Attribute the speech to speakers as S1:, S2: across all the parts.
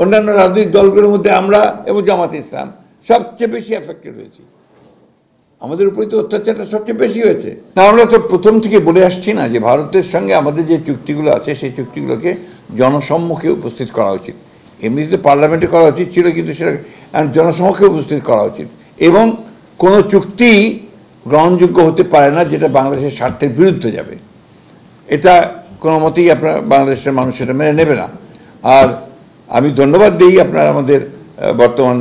S1: অন্যান্য রাজনৈতিক দলগুলোর মধ্যে আমরা এবং জামাতে ইসলাম সবচেয়ে বেশি এফেক্টেড হয়েছি। আমাদের উপরে তো অত্যাচারটা সবচেয়ে বেশি হয়েছে। না, আমরা তো প্রথম থেকে বলে আসছি না যে ভারতের সঙ্গে আমাদের যে চুক্তিগুলো আছে সেই চুক্তিগুলোকে জনসম্মুখে উপস্থিত করা উচিত। এমনিতে পার্লামেন্টে করা উচিত ছিল, কিন্তু সেটা জনসম্মুখে উপস্থিত করা উচিত। এবং কোনো চুক্তি গ্রহণযোগ্য হতে পারে না যেটা বাংলাদেশের স্বার্থের বিরুদ্ধে যাবে। এটা কোনো মতেই আপনার বাংলাদেশের মানুষ সেটা মেনে নেবে না। আর আমি ধন্যবাদ দিই আপনার আমাদের বর্তমান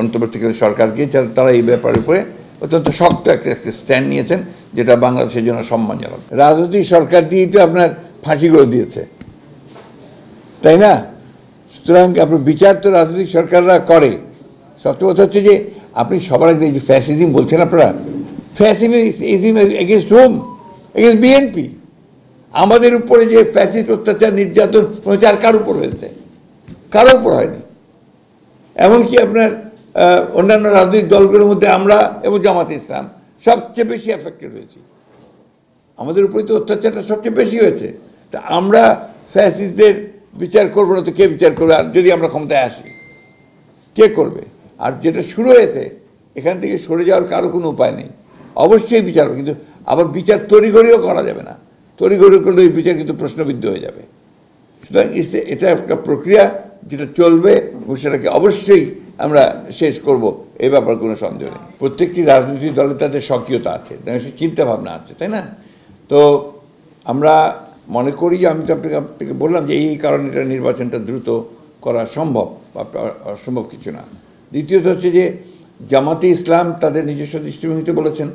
S1: অন্তর্বর্তীকালীন সরকারকে, তারা এই ব্যাপারের উপরে অত্যন্ত শক্ত একটা স্ট্যান্ড নিয়েছেন, যেটা বাংলাদেশের জন্য সম্মানজনক। রাজনৈতিক সরকার দিয়েই তো আপনার ফাঁসিগুলো দিয়েছে, তাই না? সুতরাং আপনার বিচার তো রাজনৈতিক সরকাররা করে। সবচেয়ে কথা হচ্ছে যে আপনি সবার আগে যে ফ্যাসিজম বলছেন আপনারা, fascism against home? Against BNP. আমাদের উপরে যে ফ্যাসিস্ট অত্যাচার নির্যাতন প্রচার কার উপর হয়েছে? কারো উপর হয়নি। এমনকি আপনার অন্যান্য রাজনৈতিক দলগুলোর মধ্যে আমরা এবং জামাতে ইসলাম সবচেয়ে বেশি এফেক্টেড হয়েছি। আমাদের উপরে তো অত্যাচারটা সবচেয়ে বেশি হয়েছে। তা আমরা ফ্যাসিস্টদের বিচার করবো না তো কে বিচার করবে? আর যদি আমরা ক্ষমতায় আসি, কে করবে? আর যেটা শুরু হয়েছে, এখান থেকে সরে যাওয়ার কারো কোনো উপায় নেই। অবশ্যই বিচার হবে, কিন্তু আবার বিচার তড়িঘড়িও করা যাবে না। তড়িঘড়ি করলে এই বিচার কিন্তু প্রশ্নবিদ্ধ হয়ে যাবে। সুতরাং এটা একটা প্রক্রিয়া যেটা চলবে এবং সেটাকে অবশ্যই আমরা শেষ করব, এ ব্যাপারে কোনো সন্দেহ নেই। প্রত্যেকটি রাজনৈতিক দলে তাদের সক্রিয়তা আছে, তাদের চিন্তাভাবনা আছে, তাই না? তো আমরা মনে করি যে আমি তো আপনাকে বললাম যে এই কারণে এটা নির্বাচনটা দ্রুত করা সম্ভব, অসম্ভব কিছু না। দ্বিতীয়ত হচ্ছে যে জামাতে ইসলাম তাদের নিজস্ব দৃষ্টিভঙ্গিতে বলেছেন,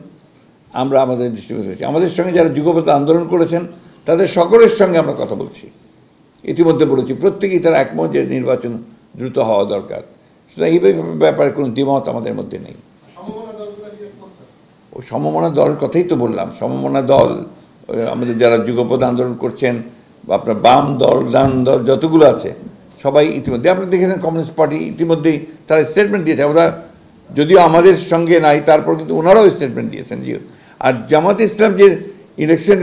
S1: আমরা আমাদের দৃষ্টিভঙ্গি বলেছি। আমাদের সঙ্গে যারা যুগপৎ আন্দোলন করেছেন তাদের সকলের সঙ্গে আমরা কথা বলছি, ইতিমধ্যে বলেছি। প্রত্যেকেই তারা একমত যে নির্বাচন দ্রুত হওয়া দরকার। সুতরাং এই ব্যাপারে কোনো দ্বিমত আমাদের মধ্যে নেই। ও সমমনা দলের কথাই তো বললাম। সমমনা দল আমাদের যারা যুগপৎ আন্দোলন করছেন, বা আপনার বাম দল, ডান দল যতগুলো আছে সবাই ইতিমধ্যে, আপনি দেখেছেন কমিউনিস্ট পার্টি ইতিমধ্যেই তারা স্টেটমেন্ট দিয়েছে। ওরা যদিও আমাদের সঙ্গে নাই, তারপর কিন্তু ওনারাও স্টেটমেন্ট দিয়েছেন। আর জামাতে ইসলাম যে ইলেকশন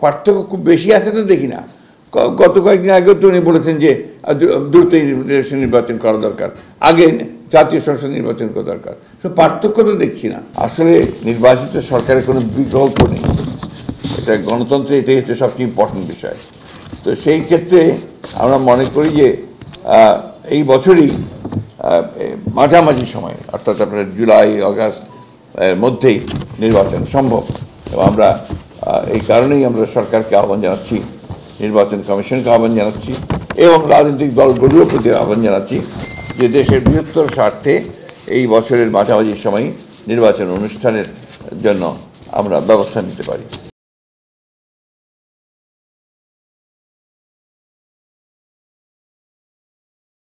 S1: পার্থক্য খুব বেশি আছে তো দেখি না। গত কয়েকদিন আগেও তো উনি বলেছেন যে দ্রুত ইলেকশন নির্বাচন করা দরকার, আগে জাতীয় সংসদ নির্বাচন করা দরকার। সব পার্থক্য তো দেখছি না। আসলে নির্বাচিত সরকারের কোনো বিকল্প নেই। এটা গণতন্ত্রে এটাই হচ্ছে সবচেয়ে ইম্পর্টেন্ট বিষয়। তো সেই ক্ষেত্রে আমরা মনে করি যে এই বছরই মাঝামাঝি সময়, অর্থাৎ আপনার জুলাই আগস্ট এর মধ্যেই নির্বাচন সম্ভব। এবং আমরা এই কারণেই আমরা সরকারকে আহ্বান জানাচ্ছি, নির্বাচন কমিশনকে আহ্বান জানাচ্ছি এবং রাজনৈতিক দলগুলোর প্রতি আহ্বান জানাচ্ছি যে দেশের বৃহত্তর স্বার্থে এই বছরের মাঝামাঝি সময় নির্বাচন অনুষ্ঠানের জন্য আমরা ব্যবস্থা নিতে পারি।